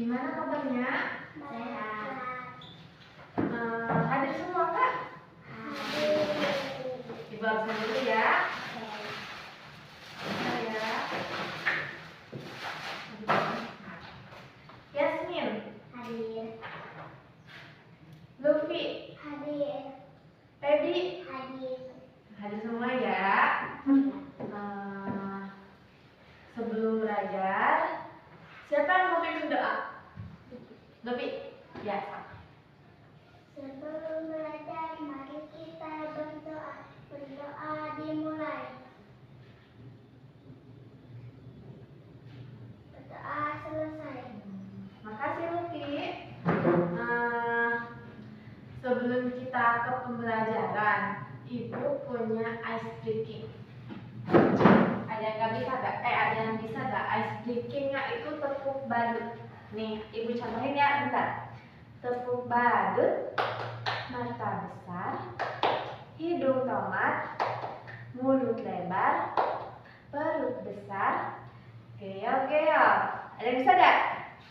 Gimana kabarnya? Sehat. Hadir semua Kak? Hadir. Ibu absen dulu ya. Bentar ya. Yasmin. Hadir. Luffy. Hadir. Feby. Hadir. Hadir semua ya. Sebelum belajar, siapa yang mau pimpin doa? Luffy. Ya. Sebelum belajar, mari kita berdoa. Berdoa dimulai. Berdoa selesai. Makasih Luffy. Sebelum kita ke pembelajaran, Ibu punya ice breaking. Ada yang nggak bisa nggak? Ada yang bisa nggak? Ice breakingnya itu tepuk badut. Nih, Ibu contohin ya, bentar. Tepuk badut, mata besar, hidung tomat, mulut lebar, perut besar, geol-geol. Ada yang bisa nggak?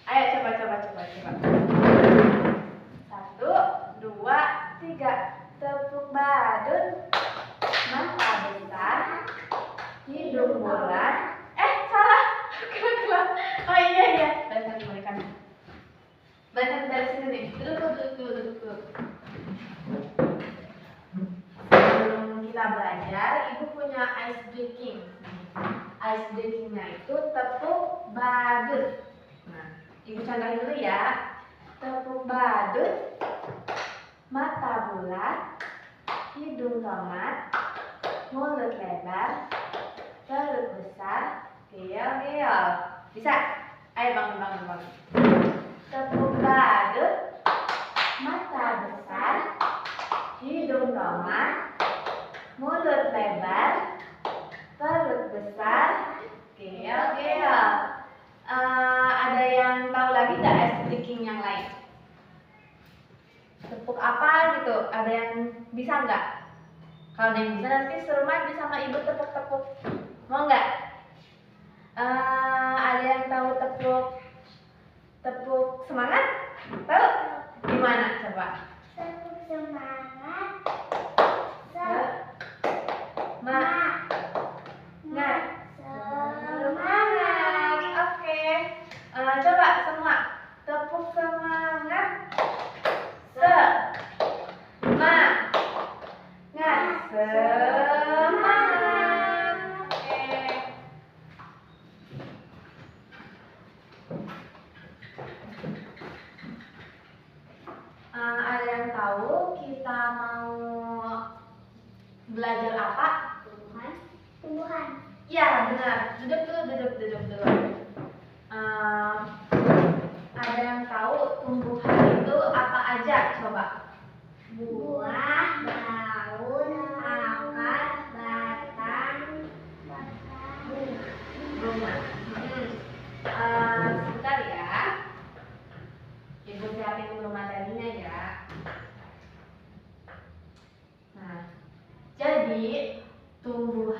Ayo coba. 1, 2, 3. Tepuk badut, mata besar, hidung bulat. Salah. Oh iya. Balikan dari sini nih. Duduk. Sebelum kita belajar, Ibu punya ice breaking. Ice breakingnya itu tepuk badut. Nah, Ibu contohin dulu ya. Tepuk badut, mata bulat, hidung tomat, mulut lebar, perut besar, geol-geol. Bisa? Ayo bangun. Tepuk badut, mata besar, hidung tomat, mulut lebar, perut besar, geol-geol. Ada yang tahu lagi nggak ice breaking yang lain? Tepuk apa gitu? Ada yang bisa nggak? Kalau ada yang bisa nanti suruh maju sama Ibu tepuk-tepuk. Mau nggak? Ada yang tahu tepuk semangat? Tahu? Gimana coba? Tepuk semangat. Semangat. Oke. Coba semua tepuk semangat. Semangat. Oke. Ada yang tahu kita mau belajar apa? Tumbuhan. Ya, benar. Duduk dulu. Ada yang tahu tumbuhan itu apa aja? Coba. Buah, daun, akar, batang, Bunga. Sebentar ya. Ibu siapin dulu materinya ya. Nah, jadi tubuh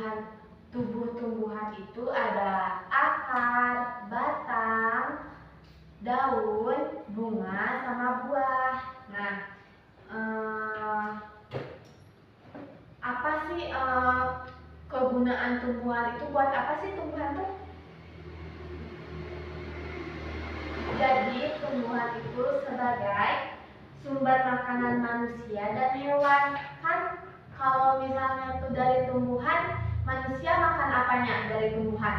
tumbuhan itu ada akar, batang, daun, bunga, sama buah. Nah, apa sih kegunaan tumbuhan itu? Buat apa sih tumbuhan tuh? Jadi tumbuhan itu sebagai sumber makanan manusia dan hewan. Kan kalau misalnya itu dari tumbuhan, manusia makan apanya dari tumbuhan?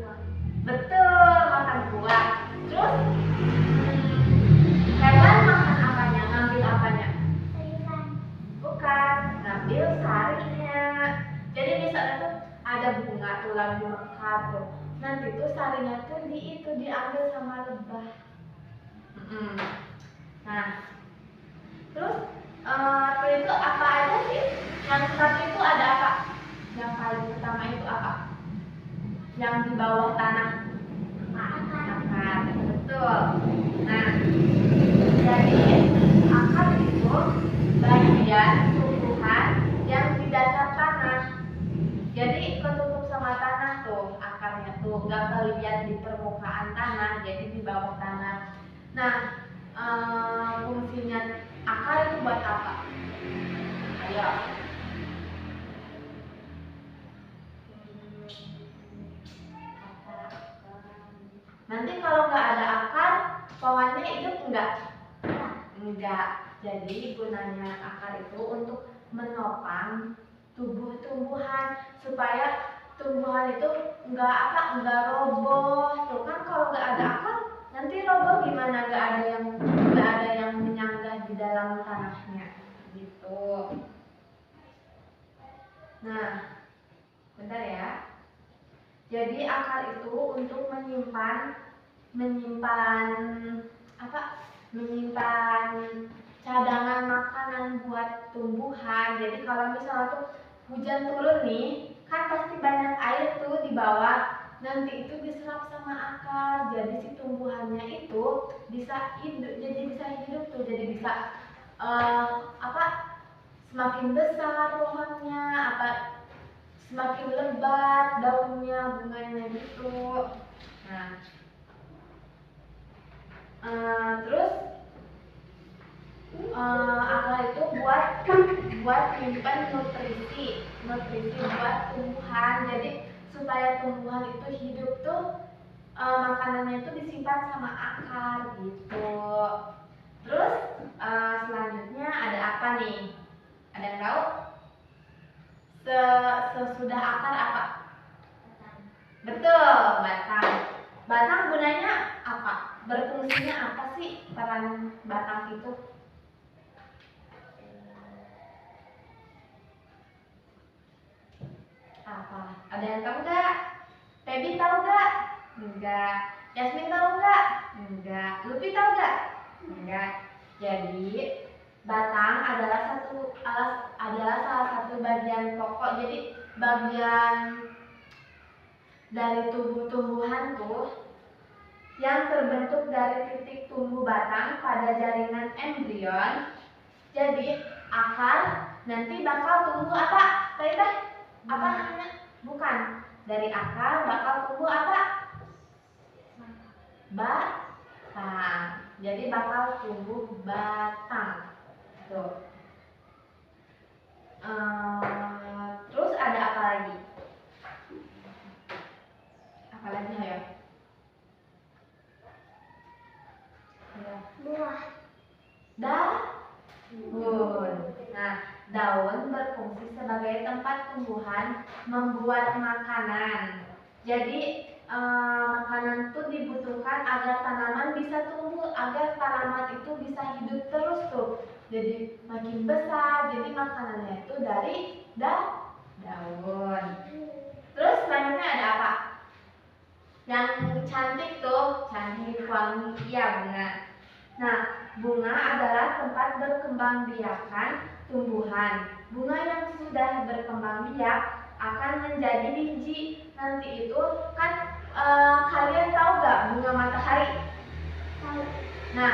buah. Betul, makan buah. Terus hewan makan apanya? Ngambil apanya? Sayuran. Bukan, ngambil sarinya. Jadi misalnya tuh ada bunga tuh lagi mekar tuh. Nanti tuh sarinya tuh diambil sama lebah. Nah, terus itu apa aja sih? Yang satu itu ada apa? Yang paling pertama itu apa? Yang di bawah tanah. Akar, betul. Nah, jadi akar itu bagian tumbuhan yang di dasar tanah. Jadi ketutup sama tanah tuh akarnya. tuh, nggak terlihat di permukaan tanah, jadi di bawah tanah. Nah, fungsinya akar itu buat apa? Ayo. Nanti kalau nggak ada akar, pohonnya hidup nggak? Enggak. Jadi gunanya akar itu untuk menopang tumbuhan supaya tumbuhan itu nggak roboh. Tuh kan kalau nggak ada akar, nanti roboh gimana? Nggak ada yang menyanggah di dalam tanahnya, gitu. Nah, bentar ya. Jadi akar itu untuk menyimpan cadangan makanan buat tumbuhan. Jadi kalau misalnya tuh hujan turun nih, kan pasti banyak air tuh di bawah. Nanti itu diserap sama akar. Jadi si tumbuhannya itu bisa hidup tuh. Jadi bisa semakin besar pohonnya, semakin lebat daunnya, bunganya gitu. Nah, terus akar itu buat menyimpan nutrisi buat tumbuhan. Jadi supaya tumbuhan itu hidup tuh makanannya itu disimpan sama akar gitu. Terus selanjutnya ada apa nih? Ada yang tahu? Sesudah akar apa? Betul, batang. Batang gunanya apa? Berfungsinya apa sih peran batang itu? Apa? Ada yang tahu nggak? Feby tahu nggak? Enggak. Yasmin tahu nggak? Enggak. Lupi tahu nggak? Enggak. Jadi batang adalah salah satu bagian pokok. Jadi bagian dari tubuh tumbuhan tuh yang terbentuk dari titik tumbuh batang pada jaringan embrion. Jadi akar nanti bakal tumbuh apa? Tadi teh apa namanya? Bukan. Dari akar bakal tumbuh apa? Batang. Jadi bakal tumbuh batang. Tuh. Terus ada apa lagi? Apa lagi ayo? Buah. Daun. Nah, daun berfungsi sebagai tempat tumbuhan membuat makanan. Jadi makanan itu dibutuhkan agar tanaman bisa tumbuh, agar tanaman itu bisa hidup terus tuh. Jadi makin besar. Jadi makanannya itu dari daun. Terus selanjutnya ada apa? Yang cantik tuh, cantik wangi, iya bunga. Nah, bunga adalah tempat berkembang biakan tumbuhan. Bunga yang sudah berkembang biak akan menjadi biji. Nanti itu kan kalian tahu gak bunga matahari? Tahu. Nah,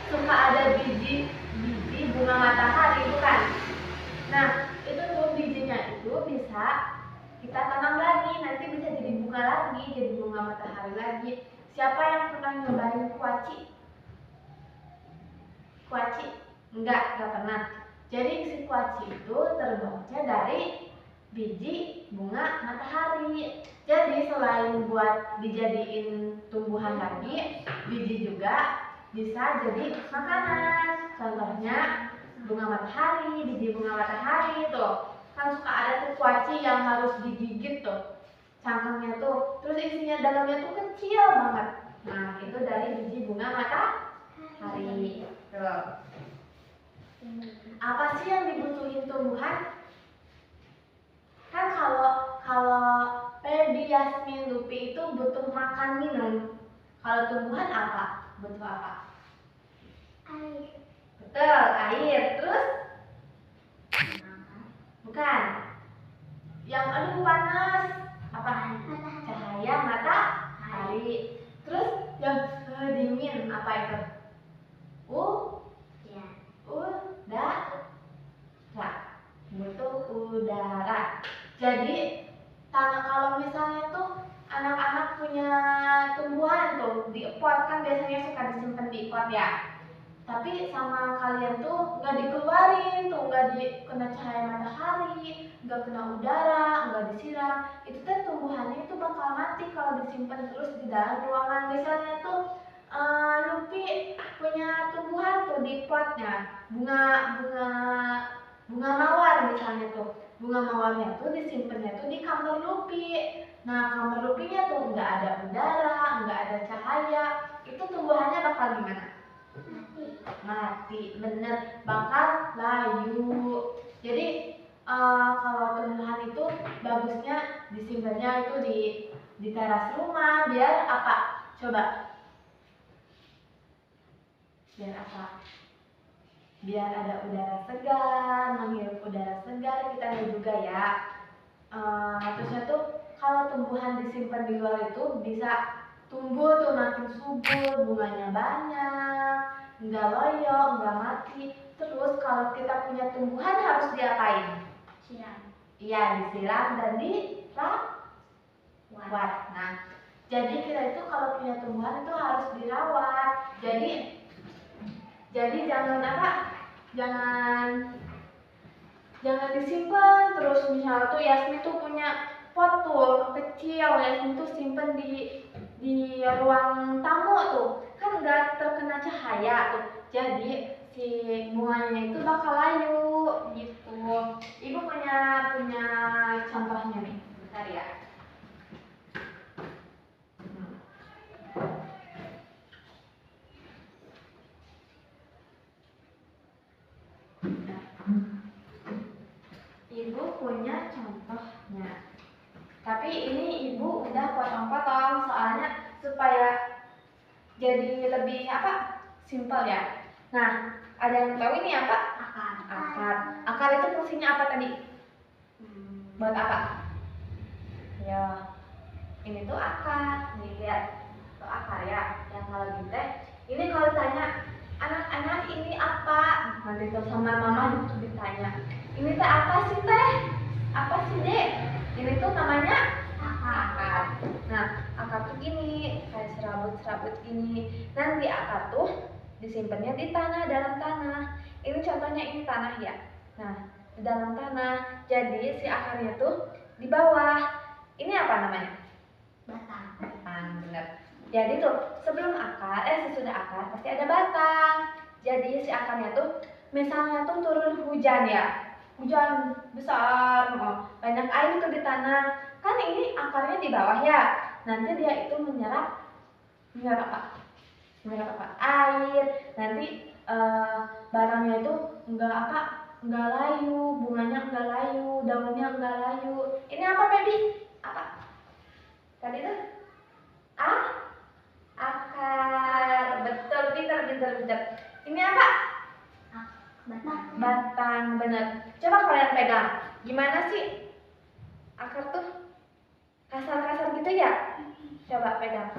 suka ada biji bunga matahari bukan? Nah, itu tuh bijinya itu bisa kita tanam lagi, nanti bisa jadi bunga lagi, jadi bunga matahari lagi. Siapa yang pernah nyobain kuaci? Kuaci? Enggak pernah. Jadi si kuaci itu terbuatnya dari biji bunga matahari. Jadi selain buat dijadiin tumbuhan lagi, biji juga bisa jadi makanan. Contohnya bunga matahari, biji bunga matahari tuh. Kan suka ada tuh kuaci yang harus digigit tuh cangkangnya tuh, terus isinya dalamnya tuh kecil banget. Nah, itu dari biji bunga matahari. Tuh. Apa sih yang dibutuhin tumbuhan? Kan kalau Feby, Yasmin, Lupi itu butuh makan minum. Kalau tumbuhan apa? Butuh apa? Air. Betul, air. Terus? Bukan. Yang aduh panas. Apa? Cahaya matahari. Terus yang dingin apa itu? Udara. Butuh udara. Jadi kalau misalnya tuh anak-anak punya tumbuhan tuh di pot, kan biasanya suka disimpan di pot ya. Tapi sama kalian tuh nggak dikeluarin tuh, nggak kena cahaya matahari, nggak kena udara, nggak disiram. Itu tuh tumbuhannya itu bakal mati kalau disimpan terus di dalam ruangan. Misalnya tuh Lupi punya tumbuhan tuh di potnya, bunga mawar misalnya tuh. Bunga mawarnya tuh disimpannya tuh di kamar Lupi. Nah, kamar Lupinya tuh nggak ada udara, nggak ada cahaya. Itu tumbuhannya bakal gimana? Mati, bener, bakal layu. Jadi kalau tumbuhan itu bagusnya disimpannya itu di teras rumah, biar apa? Coba. Biar apa? Biar ada udara segar, menghirup udara segar kita juga ya. Terusnya tuh kalau tumbuhan disimpan di luar itu bisa tumbuh tuh makin subur, bunganya banyak, nggak loyo, nggak mati. Terus kalau kita punya tumbuhan harus diapain? Siram. Iya, disiram dan dirawat. Nah, jadi kita itu kalau punya tumbuhan itu harus dirawat. Jadi jangan apa? Jangan disimpan terus. Misalnya tuh Yasmin tuh punya pot tuh kecil, Yasmin tuh simpen di ruang tamu tuh, kan nggak terkena cahaya tuh, jadi si bunganya itu bakal layu gitu. Ibu punya contohnya nih, bentar ya. Ibu punya contohnya. Tapi ini ibu udah potong-potong soalnya supaya jadi lebih apa? Simpel ya. Nah, ada yang tahu ini apa? Akar. Akar itu fungsinya apa tadi? Buat apa? Ya, ini tuh akar. Nih lihat, tuh akar ya. Yang kalau gitu, ini kalau tanya anak-anak ini apa? Nanti tuh sama mama ditanya. Ini teh apa sih teh? Apa sih dek? Ini tuh namanya akar. Nah, akar tuh gini, kayak serabut-serabut gini. Nanti akar tuh disimpannya di tanah, dalam tanah. Ini contohnya ini tanah ya. Nah, di dalam tanah. Jadi si akarnya tuh di bawah. Ini apa namanya? Batang, bener. Jadi tuh sebelum akar, sesudah akar pasti ada batang. Jadi si akarnya tuh, misalnya tuh turun hujan ya. Hujan besar, banyak air tuh di tanah, kan ini akarnya di bawah ya. Nanti dia itu menyerap apa? Air. Nanti barangnya itu nggak layu, bunganya nggak layu, daunnya nggak layu. Ini apa, Baby? Apa? Tadi tuh akar. Betul, pintar. Ini apa? Batang, bener. Coba kalian pegang. Gimana sih akar tuh? Kasar-kasar gitu ya? Coba pegang.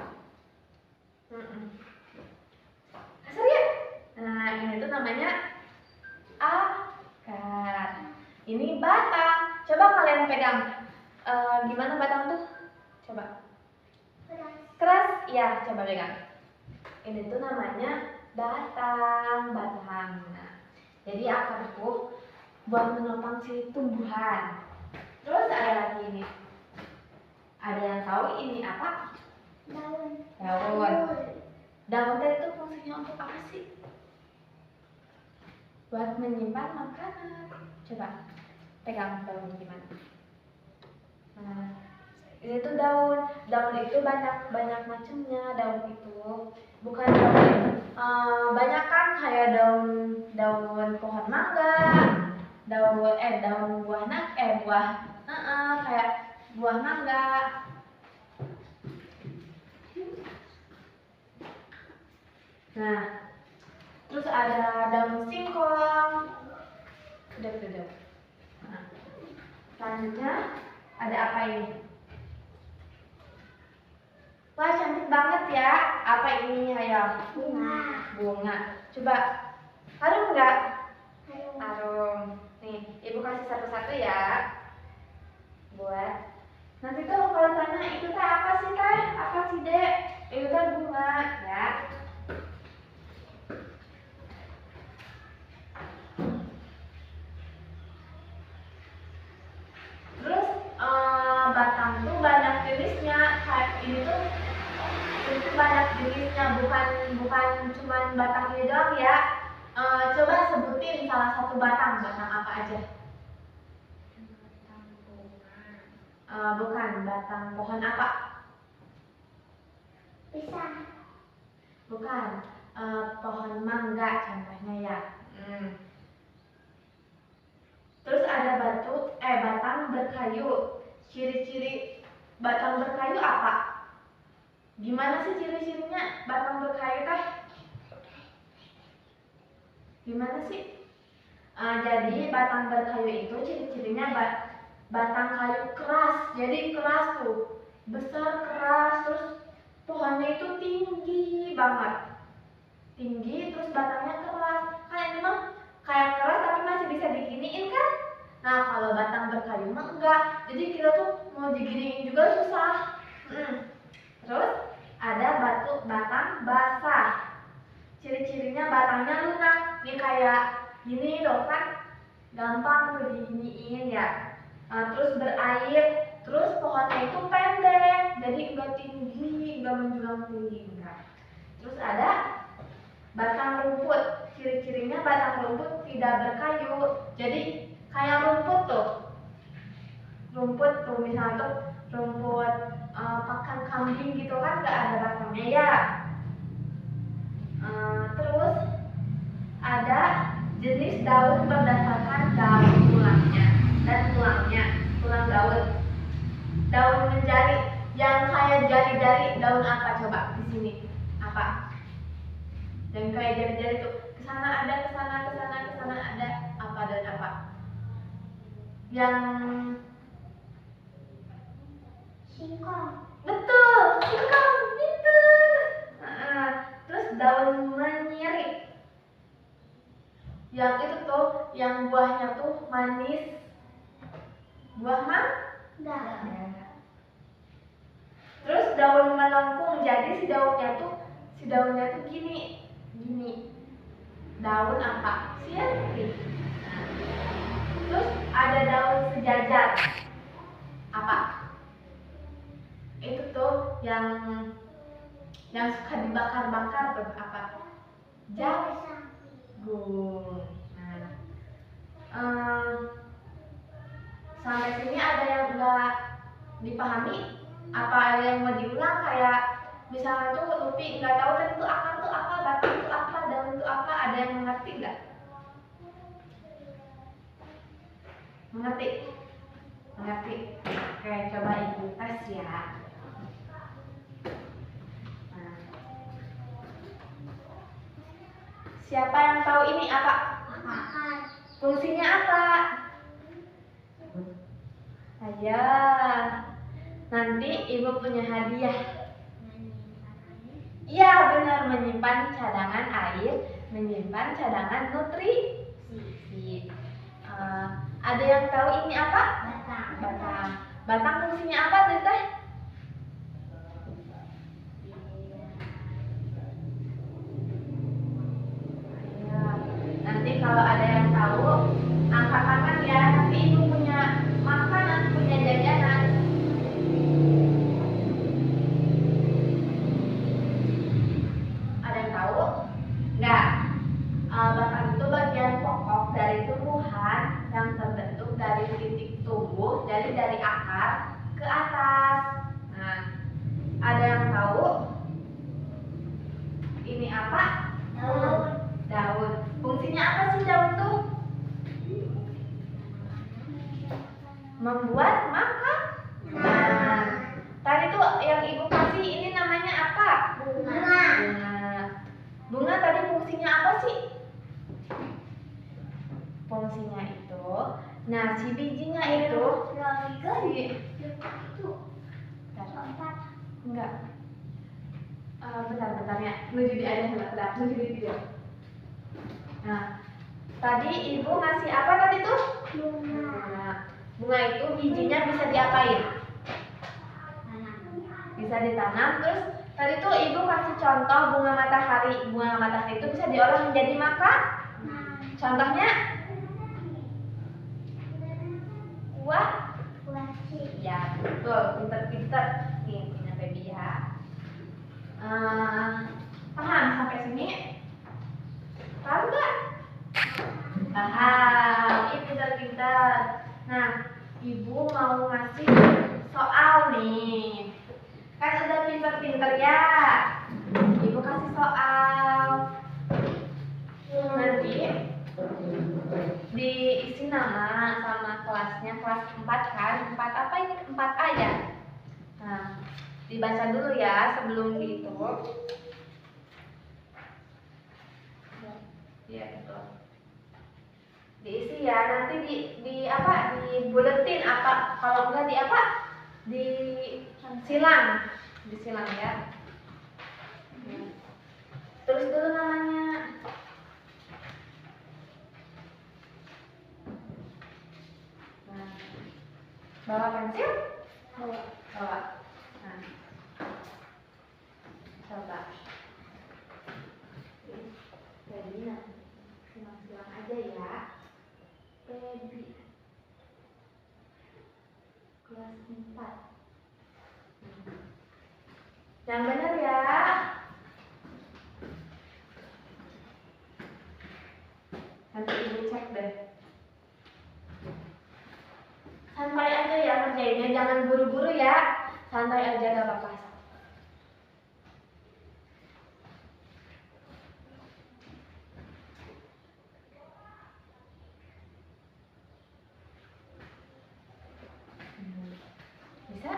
Kasar ya? Nah, ini tuh namanya akar. Ini batang. Coba kalian pegang. Gimana batang tuh? Coba. Keras? Iya, coba pegang. Ini tuh namanya batang. Nah, jadi akar itu buat menopang si tumbuhan. Terus ada lagi ini. Ada yang tahu ini apa? Daun. Daun itu fungsinya untuk apa sih? Buat menyimpan makanan. Coba pegang daun gimana? Nah, ini tuh daun. Daun itu banyak macamnya. Daun itu bukan daun banyak kan, kayak daun pohon mangga, daun buah kayak buah mangga. Nah, terus ada daun singkong. Udah. Nah, selanjutnya ada apa ini? Wah, cantik banget ya. Apa ini, ayo? Bunga. Coba harum nggak? Harum. Nih, ibu kasih satu-satu ya. Buat nanti tuh kalau tanya itu teh apa sih jenisnya, bukan cuman batangnya doang ya. Coba sebutin salah satu batang apa aja? Batang bunga. Bukan, batang pohon apa? Pisang. Bukan, pohon mangga contohnya ya. Terus ada batang berkayu. Ciri-ciri batang berkayu apa? Gimana sih ciri-cirinya batang berkayu teh? Gimana sih? Jadi batang berkayu itu ciri-cirinya batang kayu keras. Jadi keras tuh, besar, keras, terus pohonnya itu tinggi banget. Tinggi, terus batangnya keras. Kan ini mah kayak keras tapi masih bisa diginiin kan? Nah, kalau batang berkayu mah enggak. Jadi kita tuh mau diginiin juga susah. Terus ada batang basah. Ciri-cirinya batangnya lunak. Ini kayak gini dong kan? Gampang tuh diginiin ya. Terus berair. Terus pohonnya itu pendek. Jadi enggak tinggi, enggak menjulang tinggi, enggak. Terus ada batang rumput. Ciri-cirinya batang rumput tidak berkayu. Jadi kayak rumput tuh. Rumput tuh misalnya tuh rumput pakan kambing gitu kan nggak ada batangnya ya. Terus ada jenis daun berdasarkan daun tulangnya dan tulang daun. Daun menjari yang kayak jari-jari, daun apa coba di sini? Apa? Yang kayak jari-jari tuh kesana ada, kesana ada, apa dan apa? Yang Singkong. betul, singkong, pinter. Terus daun menyirip. Yang itu tuh, yang buahnya tuh manis. Buah mangga. Terus daun melengkung. Jadi si daunnya tuh gini. Daun apa? Sirih. Terus ada daun sejajar. Apa? Itu tuh yang suka dibakar-bakar tuh apa? Jagung. Sampai sini ada yang enggak dipahami? Apa ada yang mau diulang kayak misalnya tuh Lupi nggak tahu tadi itu akar tuh apa, batang itu apa, daun itu apa, ada yang mengerti nggak? Mengerti? Oke, coba ibu tes ya. Siapa yang tahu ini apa? Akar. Fungsinya apa? Ayo, nanti ibu punya hadiah. Iya benar, menyimpan cadangan air, menyimpan cadangan nutrisi. Ada yang tahu ini apa? Batang fungsinya apa Teh? Nanti kalau ada yang tahu, angkat tangan ya. Nanti ibu punya makanan, punya jajanan. Ada yang tahu? Enggak. Batang itu bagian pokok dari tumbuhan yang terbentuk dari titik tumbuh, jadi dari akar ke atas. Nah, ada yang tahu? Ini apa? Daun. Fungsinya apa sih daun tuh? Membuat makanan. Tadi tuh yang ibu kasih ini namanya apa? Bunga. Bunga tadi fungsinya apa sih? Fungsinya itu, nah si bijinya itu enggak. Bentar ya. Nunggu ada. Nah, tadi ibu ngasih apa tadi tuh? Bunga itu bijinya bisa diapain? Bisa ditanam. Terus tadi tuh ibu kasih contoh bunga matahari. Bunga matahari itu bisa diolah menjadi makanan. Contohnya buah. Ya betul, pinter. Nih punya baby ya. Paham sampai sini? Paham nggak? Paham. Ini pintar-pintar. Nah, ibu mau ngasih soal nih. Kan udah pintar-pintar ya. Ibu kasih soal. Nanti diisi nama sama kelasnya, kelas 4 kan? 4 apa ini? 4A ya? Nah, dibaca dulu ya sebelum dihitung. Iya, betul. Diisi ya, nanti di apa? Dibuletin apa? Kalau enggak di apa? Disilang. Disilang ya. Tulis dulu namanya. Nah, bawa pensil? Bawa. Nah, coba. Jadi silang-silang aja ya. Baby kelas 4. Yang benar ya. Nanti ibu cek deh. Santai aja ya ngerjainnya, jangan buru-buru ya. Santai aja gak apa-apa. Bisa?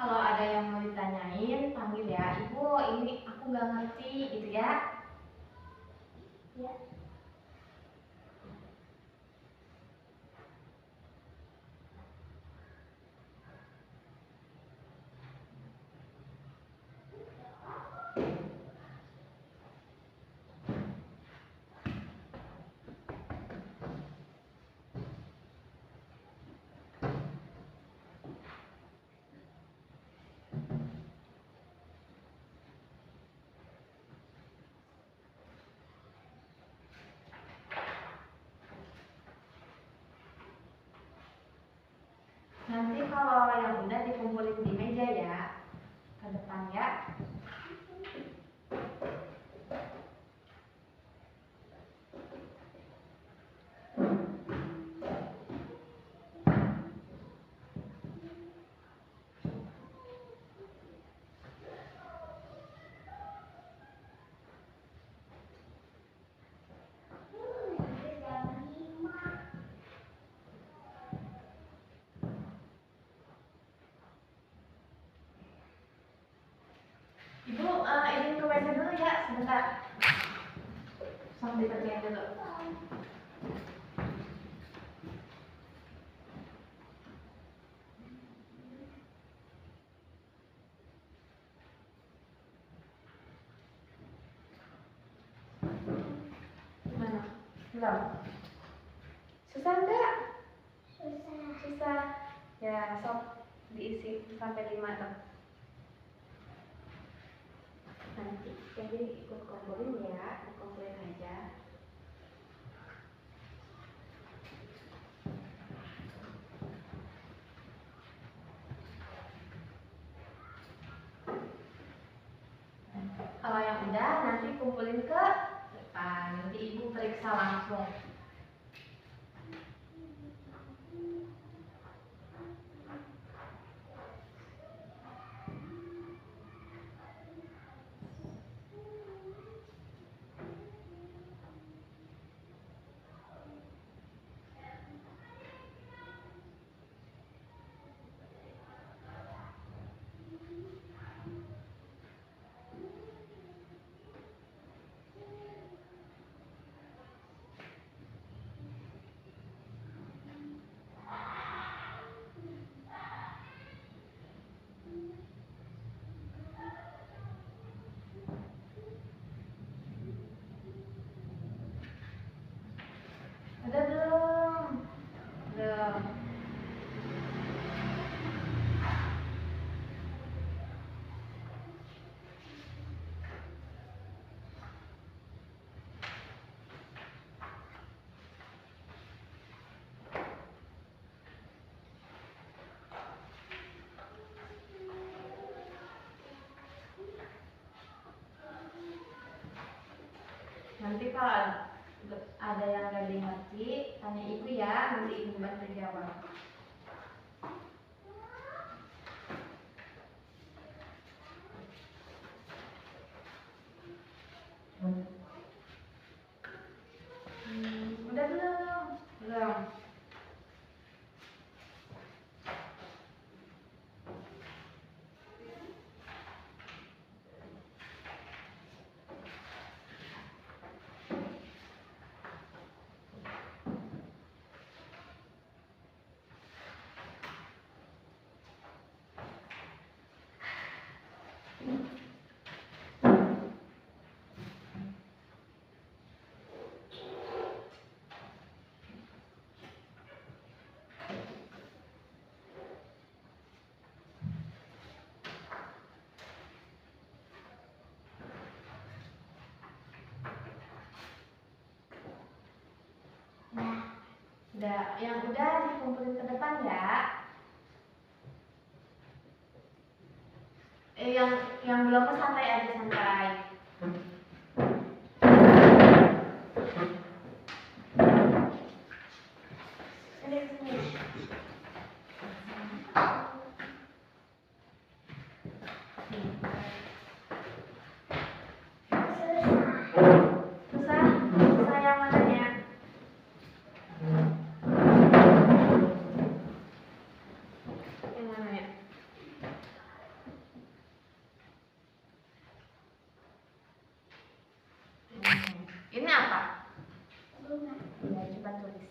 Kalau ada yang mau ditanyain, panggil ya, Ibu, ini aku nggak ngerti gitu ya. Ya. Nanti kalau yang udah dikumpulin di meja ya, ke depan ya. Ibu izin ke WC dulu ya, sebentar. Sambil dikerjain dulu. Gimana? Belum? Susah enggak? Susah. Ya, sok diisi sampai 5 tuh. Nanti jadi ikut kumpulin ya, dikumpulin aja. Kalau yang udah nanti kumpulin ke depan, nanti ibu periksa langsung. Udah belum? Belum. Nanti kalau ada yang nggak ngerti, tanya ibu ya, nanti ibu bantu jawab. Udah belum? Belum. Udah, yang udah dikumpulin ke depan ya. Yang belum santai aja, santai. Sini. Susah? Susah yang mananya? Yang mana ya? Ini apa? Bunga. Ya, coba tulis.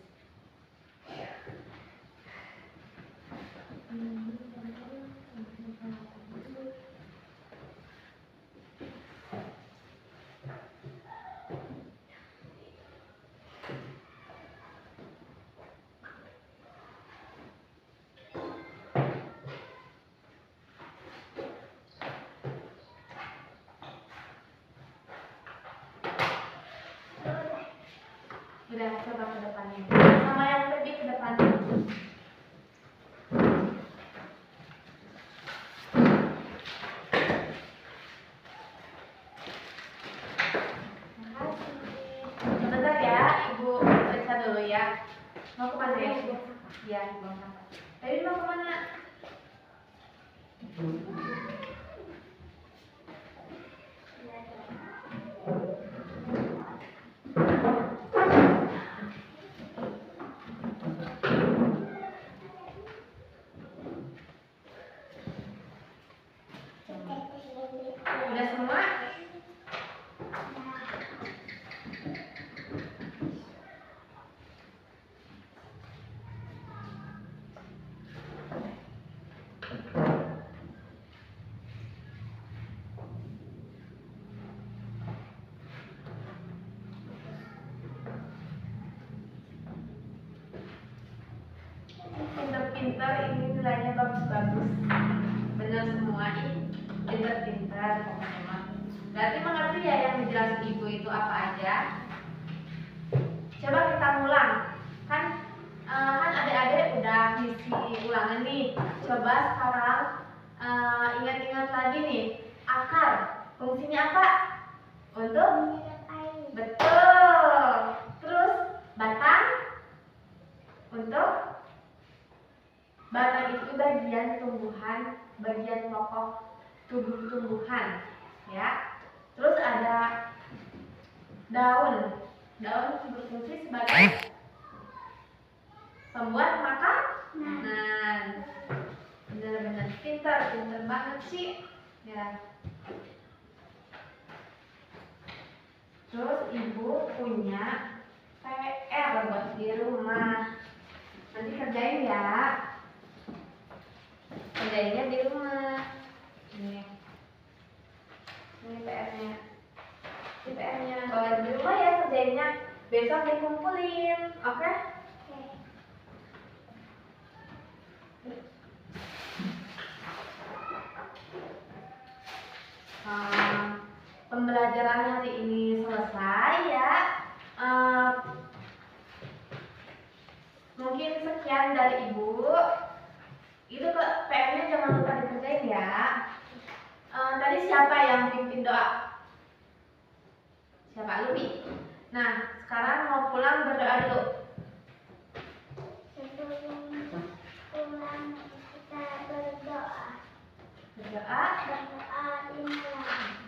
Udah, coba ke depannya. Sama yang lebih ke depannya. Makasih. Sebentar ya, Ibu periksa dulu ya. Mau kemana ya? Iya, mau sampai. Tapi mau kemana? Udah semua? Pintar-pintar, ini nilainya bagus-bagus. Benar semua ini. Pintar-pintar pokoknya. Berarti mengerti ya yang dijelasin ibu itu apa aja? Coba kita ulang. Kan adik-adik udah ngisi ulangan nih. Coba sekarang ingat-ingat lagi nih. Akar fungsinya apa? Untuk betul. Terus batang untuk batang itu bagian tumbuhan, bagian pokok tubuh tumbuhan, ya. Terus ada daun. Daun berfungsi sebagai pembuat makanan. Benar-benar pintar banget sih, ya. Terus ibu punya PR buat di rumah. Nanti kerjain ya. Kerjainnya di rumah. Ini PR-nya. Ini PR-nya. Kalau di rumah ya kerjainnya besok dikumpulin, oke? Pembelajaran hari ini selesai ya. Mungkin sekian dari Ibu. Itu PR-nya jangan lupa dikerjain ya. Tadi siapa yang pimpin doa? Siapa? Lupi. Nah, sekarang mau pulang berdoa dulu. Sebelum pulang kita berdoa. Berdoa. Berdoa dimulai.